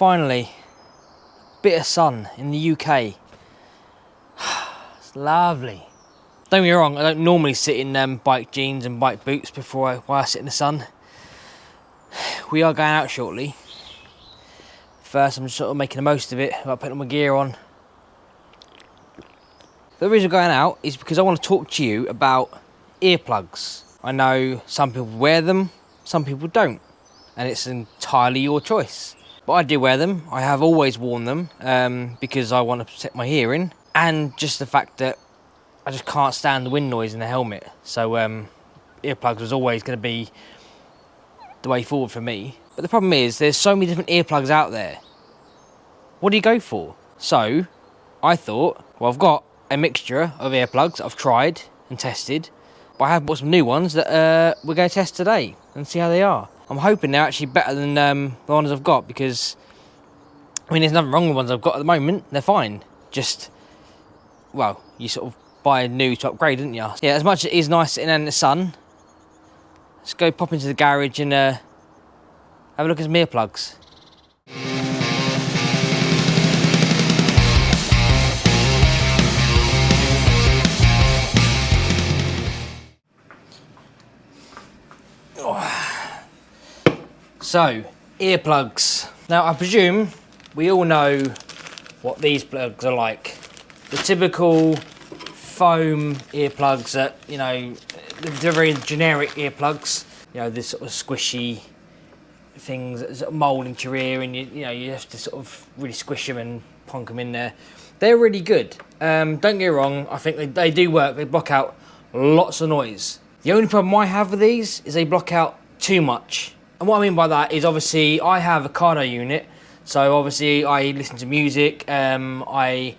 finally, bit of sun in the UK. It's lovely. Don't get me wrong, I don't normally sit in bike jeans and bike boots while I sit in the sun. We are going out shortly. First, I'm just sort of making the most of it without putting my gear on. The reason we're going out is because I want to talk to you about earplugs. I know some people wear them, some people don't, and it's entirely your choice. But I do wear them. I have always worn them because I want to protect my hearing, and just the fact that I just can't stand the wind noise in the helmet. So earplugs was always going to be the way forward for me. But the problem is there's so many different earplugs out there. What do you go for? So I thought, well, I've got a mixture of earplugs that I've tried and tested, but I have bought some new ones that we're going to test today and see how they are. I'm hoping they're actually better than the ones I've got, because I mean, there's nothing wrong with the ones I've got at the moment. They're fine. Just, well, you sort of buy a new to upgrade, didn't you? Yeah, as much as it is nice sitting in the sun, let's go pop into the garage and have a look at some earplugs. So, earplugs. Now, I presume we all know what these plugs are like. The typical foam earplugs that, you know, they're very generic earplugs. You know, this sort of squishy things that sort of mould into your ear, and you know, you have to sort of really squish them and plonk them in there. They're really good. Don't get me wrong, I think they do work. They block out lots of noise. The only problem I have with these is they block out too much. And what I mean by that is, obviously I have a cardo unit, so obviously I listen to music, I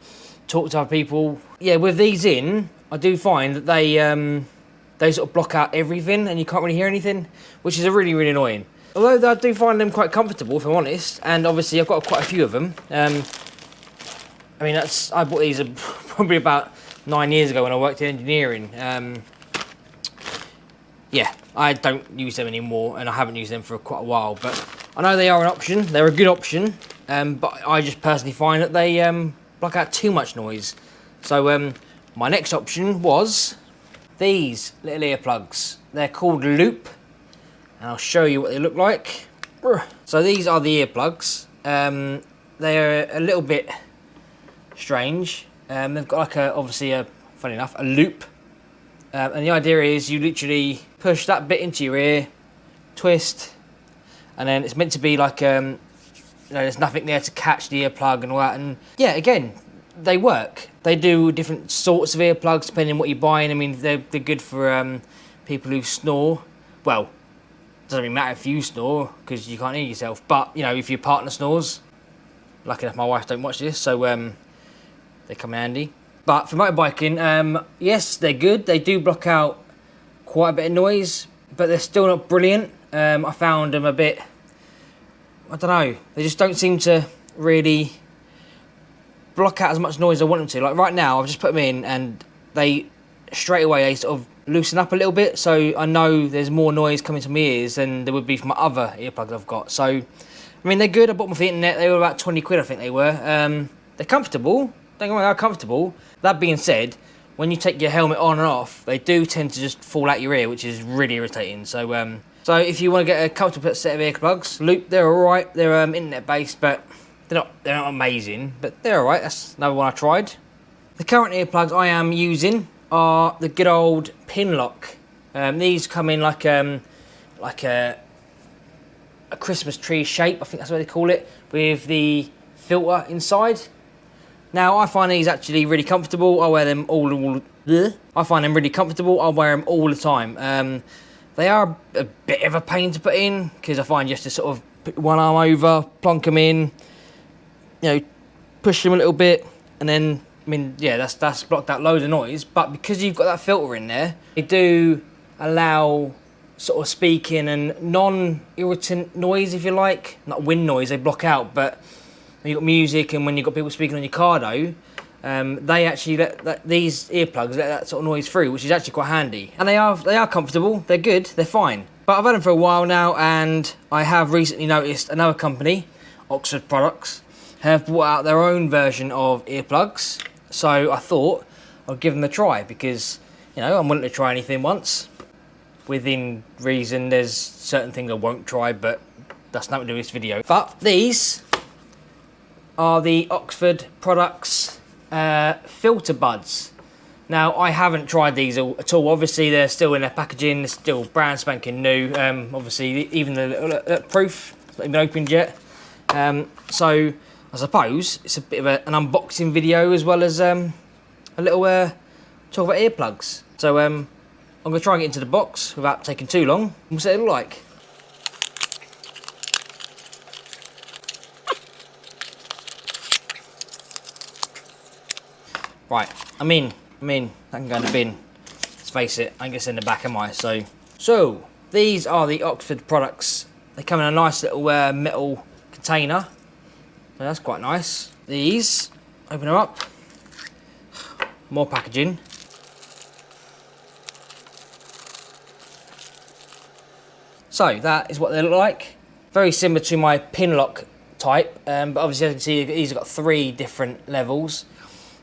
talk to other people. Yeah, with these in, I do find that they sort of block out everything and you can't really hear anything, which is really, really annoying. Although I do find them quite comfortable, if I'm honest, and obviously I've got quite a few of them. I mean, I bought these probably about 9 years ago when I worked in engineering. Yeah, I don't use them anymore, and I haven't used them for quite a while, but I know they are an option. They're a good option, but I just personally find that they block out too much noise. So my next option was these little earplugs. They're called Loop, and I'll show you what they look like. So these are the earplugs. They're a little bit strange. They've got like obviously funny enough, a loop. And the idea is you literally push that bit into your ear, twist, and then it's meant to be like, you know, there's nothing there to catch the earplug and all that. And yeah, again, they work. They do different sorts of earplugs depending on what you're buying. I mean, they're good for people who snore. Well, it doesn't really matter if you snore because you can't hear yourself. But, you know, if your partner snores, lucky enough my wife don't watch this, so they come in handy. But for motorbiking, yes, they're good. They do block out quite a bit of noise, but they're still not brilliant. I found them a bit, I don't know, they just don't seem to really block out as much noise as I want them to. Like right now, I've just put them in and they straight away they sort of loosen up a little bit, so I know there's more noise coming to my ears than there would be from my other earplugs I've got. So, I mean, they're good. I bought them off the internet. They were about 20 quid, I think they were. They're comfortable. Don't get me wrong, they're comfortable. That being said, when you take your helmet on and off, they do tend to just fall out your ear, which is really irritating. So, so if you want to get a comfortable set of earplugs, Loop, they're all right. They're internet based, but they're not amazing, but they're all right. That's another one I tried. The current earplugs I am using are the good old pin lock. These come in like a Christmas tree shape, I think that's what they call it, with the filter inside. Now, I find these actually really comfortable. I wear them I find them really comfortable. I wear them all the time. They are a bit of a pain to put in because I find you have to sort of put one arm over, plonk them in, you know, push them a little bit, and then, I mean, yeah, that's blocked out loads of noise. But because you've got that filter in there, they do allow sort of speaking and non-irritant noise, if you like. Not wind noise, they block out, but when you've got music and when you've got people speaking on your cardo, they actually let these earplugs let that sort of noise through, which is actually quite handy. And they are comfortable, they're good, they're fine. But I've had them for a while now, and I have recently noticed another company. Oxford Products, have brought out their own version of earplugs. So I thought I'd give them a try because, you know, I'm willing to try anything once. Within reason, there's certain things I won't try, but that's nothing to do with this video. But these are the Oxford Products filter buds. Now, I haven't tried these at all. Obviously, they're still in their packaging. They're still brand spanking new. Obviously, even the proof, it's not even opened yet. So, I suppose it's a bit of an unboxing video as well as a little talk about earplugs. So, I'm going to try and get into the box without taking too long. We'll see what it looks like. Right, I'm in. I can go in the bin. Let's face it, I guess in the back am I? So these are the Oxford Products. They come in a nice little metal container. So that's quite nice. These, open them up. More packaging. So that is what they look like. Very similar to my pin lock type, but obviously as you can see, these have got 3 different levels.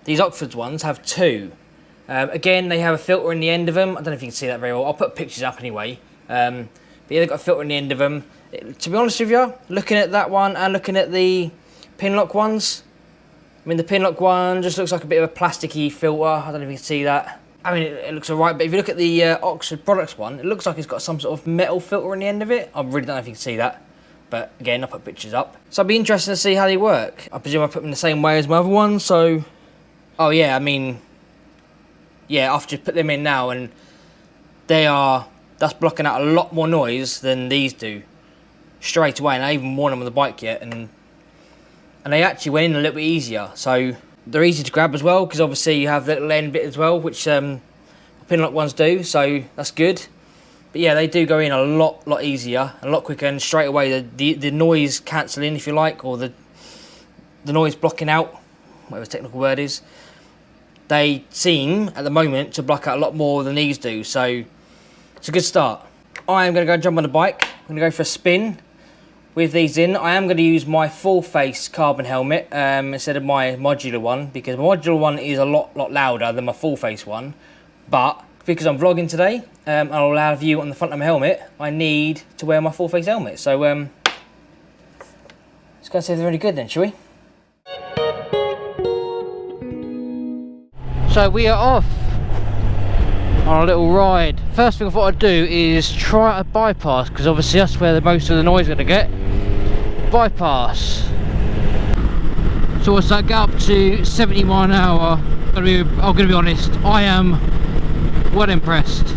These Oxford ones have 2. Again, they have a filter in the end of them. I don't know if you can see that very well. I'll put pictures up anyway. But yeah, they've got a filter in the end of them. To be honest with you, looking at that one and looking at the pin lock ones, I mean, the pin lock one just looks like a bit of a plasticky filter. I don't know if you can see that. I mean, it looks alright, but if you look at the Oxford Products one, it looks like it's got some sort of metal filter in the end of it. I really don't know if you can see that. But again, I'll put pictures up. So I'll be interested to see how they work. I presume I put them in the same way as my other ones, so... Oh yeah, I mean... Yeah, I've just put them in now and that's blocking out a lot more noise than these do. Straight away, and I haven't worn them on the bike yet, and they actually went in a little bit easier. So they're easy to grab as well, because obviously you have the little end bit as well, which pin lock ones do, so that's good. But yeah, they do go in a lot easier, a lot quicker, and straight away the noise cancelling, if you like, or the noise blocking out, whatever the technical word is, they seem at the moment to block out a lot more than these do, so it's a good start. I am going to go jump on the bike. I'm going to go for a spin with these in. I am going to use my full face carbon helmet instead of my modular one, because my modular one is a lot louder than my full face one, but because I'm vlogging today and I'll allow a view on the front of my helmet, I need to wear my full face helmet. So let's go and see if they're really good then, shall we? So we are off on a little ride. First thing I thought I'd do is try a bypass, because obviously that's where most of the noise is going to get. Bypass. So what's that, get up to 70 miles an hour. I'm going to be honest, I am well impressed.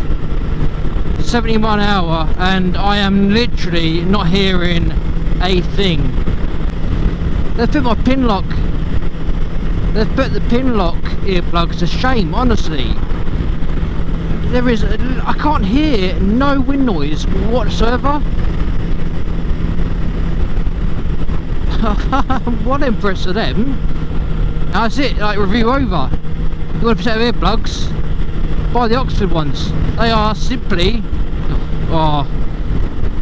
70 miles an hour and I am literally not hearing a thing. They've put my pin lock. They've put the pin lock earplugs to shame, honestly. I can't hear no wind noise whatsoever. I'm well impressed with them. That's it, like, review over. You want a set of earplugs? Buy the Oxford ones. They are simply, oh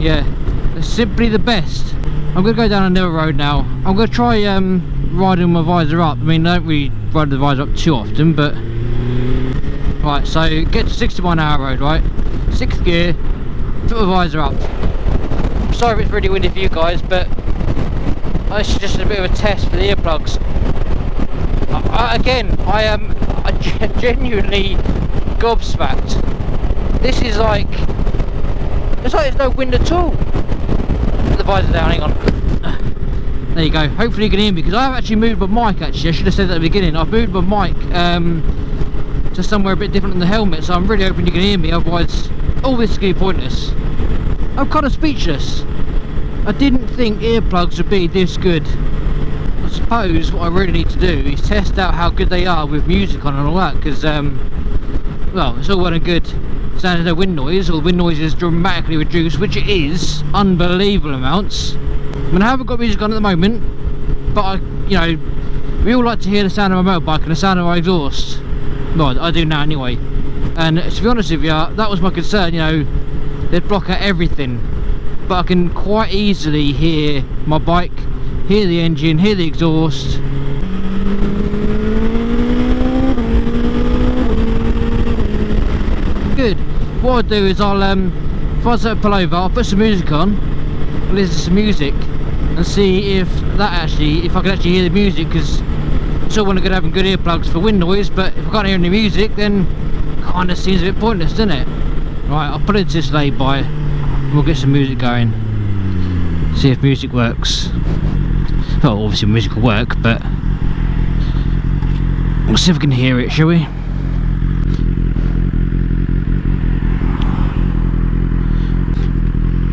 yeah, they're simply the best. I'm going to go down another road now. I'm going to try riding my visor up. I mean, I don't really ride the visor up too often, but right, so get to 60 mile an hour road, right? 6th gear, put my visor up. I'm sorry if it's really windy for you guys, but it's just a bit of a test for the earplugs. Again, I am genuinely gobsmacked. This is like, it's like there's no wind at all. Put the visor down, hang on. There you go, hopefully you can hear me, because I have actually moved my mic actually. I should have said that at the beginning. I've moved my mic to somewhere a bit different than the helmet, so I'm really hoping you can hear me, otherwise all this is going to be pointless. I'm kind of speechless. I didn't think earplugs would be this good. I suppose what I really need to do is test out how good they are with music on and all that, because well, it's all well and good sounding no wind noise, or the wind noise is dramatically reduced, which it is, unbelievable amounts. I mean, I haven't got music on at the moment, but you know, we all like to hear the sound of my motorbike and the sound of my exhaust. Well, I do now anyway. And to be honest with you, that was my concern, you know, they'd block out everything. But I can quite easily hear my bike hear the engine, hear the exhaust. Good. What I'll do is I'll if I set a pull over, I'll put some music on, listen to some music, and see if I can actually hear the music, because I still want to go having good earplugs for wind noise, but if I can't hear any music, then kind of seems a bit pointless, doesn't it? Right, I'll put it into this lay-by, and we'll get some music going, see if music works. Well, obviously music will work, but we'll see if we can hear it, shall we?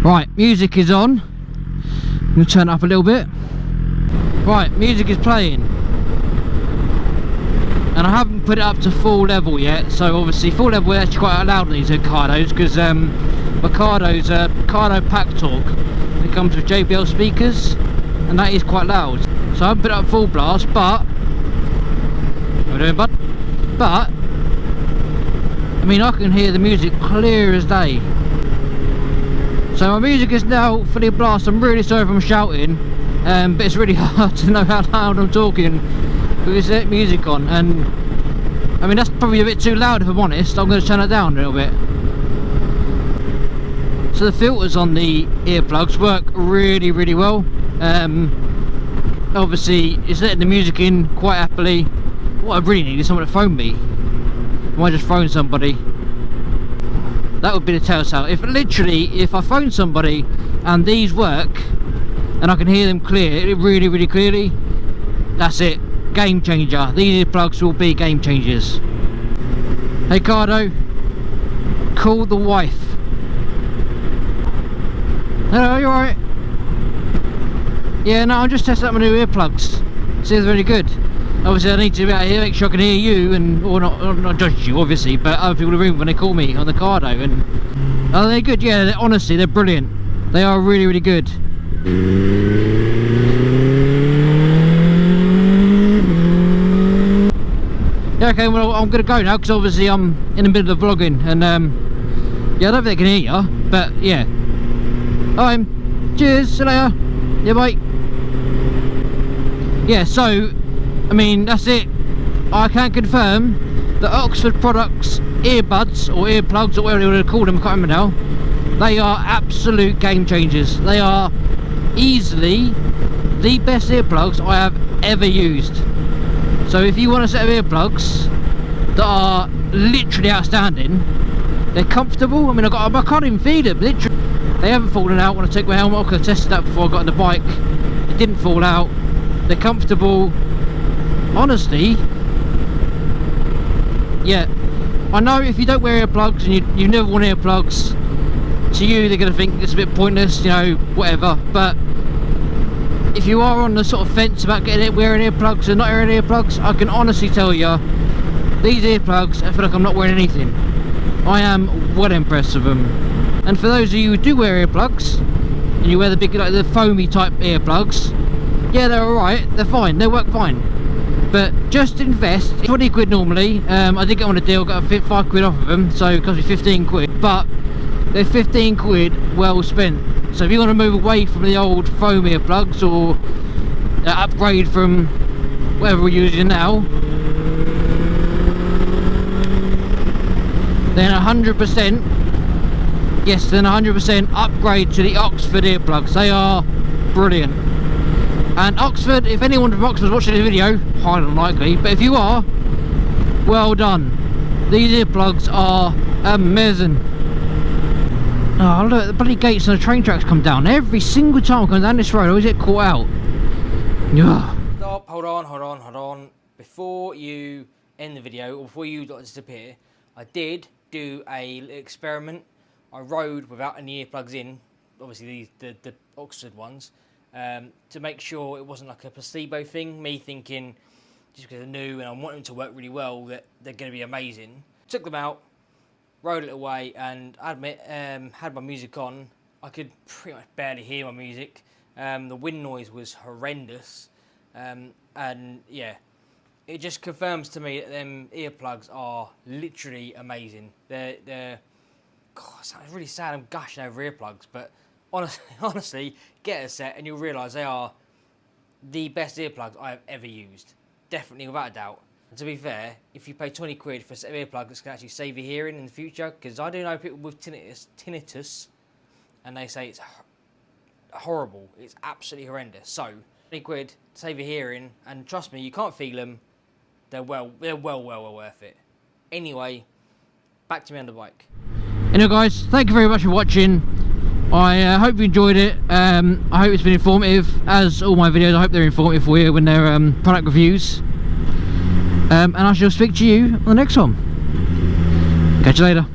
Right, music is on. I'm going to turn it up a little bit. Right, music is playing. And I haven't put it up to full level yet, so obviously full level is actually quite loud on these Ricardos, because Ricardo's Ricardo Pack Talk. It comes with JBL speakers, and that is quite loud. So I haven't put it up full blast, but... How are we doing, bud? But... I mean, I can hear the music clear as day. So my music is now fully blast. I'm really sorry if I'm shouting, but it's really hard to know how loud I'm talking with this music on, and I mean that's probably a bit too loud if I'm honest. I'm going to turn it down a little bit. So the filters on the earplugs work really, really well. Obviously it's letting the music in quite happily. What I really need is someone to phone me. I might just phone somebody. That would be the telltale. If I phone somebody and these work and I can hear them clear, really, really clearly, that's it. Game changer. These earplugs will be game changers. Hey Cardo, call the wife. Hello, you alright? Yeah, no, I'm just testing out my new earplugs. See if they're really good. Obviously I need to be out here, make sure I can hear you, and or not judge you obviously, but other people in the room when they call me on the Cardo. And are they good? Yeah, honestly they're brilliant. They are really, really good. Yeah, okay, well I'm gonna go now because obviously I'm in the middle of vlogging, and yeah, I don't think they can hear you, but yeah. Alright, cheers, see you later. Yeah, bye. Yeah, so I mean, that's it. I can confirm that Oxford Products earbuds, or earplugs, or whatever you want to call them, I can't remember now, they are absolute game changers. They are easily the best earplugs I have ever used. So if you want a set of earplugs that are literally outstanding, they're comfortable. I mean, I can't even feed them, literally. They haven't fallen out when I take my helmet off, because I tested that before I got on the bike. It didn't fall out. They're comfortable. Honestly, yeah, I know if you don't wear earplugs and you never want earplugs, to you they're going to think it's a bit pointless, you know, whatever, but if you are on the sort of fence about wearing earplugs and not wearing earplugs, I can honestly tell you, these earplugs, I feel like I'm not wearing anything. I am well impressed with them. And for those of you who do wear earplugs, and you wear the big, like the foamy type earplugs, yeah, they're alright, they're fine, they work fine. But just invest 20 quid normally. I did get on a deal, got 5 quid off of them, so it cost me 15 quid, but they're 15 quid well spent. So if you want to move away from the old foam earplugs, or upgrade from whatever we're using now, then 100%, yes, then 100% upgrade to the Oxford earplugs. They are brilliant. And Oxford, if anyone from Oxford's watching this video, highly unlikely, but if you are, well done. These earplugs are amazing. Oh look, the bloody gates on the train tracks come down. Every single time I come down this road, I always get caught out. Ugh. Stop, hold on. Before you end the video, or before you disappear, I did do a little experiment. I rode without any earplugs in, obviously the Oxford ones, to make sure it wasn't like a placebo thing, me thinking just because they're new and I want them to work really well that they're going to be amazing. Took them out, rode it away, and I admit, had my music on. I could pretty much barely hear my music. The wind noise was horrendous, and yeah, it just confirms to me that them earplugs are literally amazing. They're God, it sounds really sad I'm gushing over earplugs, but honestly, get a set and you'll realise they are the best earplugs I have ever used. Definitely, without a doubt. And to be fair, if you pay 20 quid for a set of earplugs that's going to actually save your hearing in the future, because I do know people with tinnitus, and they say it's horrible. It's absolutely horrendous. So, 20 quid to save your hearing, and trust me, you can't feel them. They're well worth it. Anyway, back to me on the bike. Anyway guys, thank you very much for watching. I hope you enjoyed it. I hope it's been informative. As all my videos, I hope they're informative for you when they're product reviews. And I shall speak to you on the next one. Catch you later.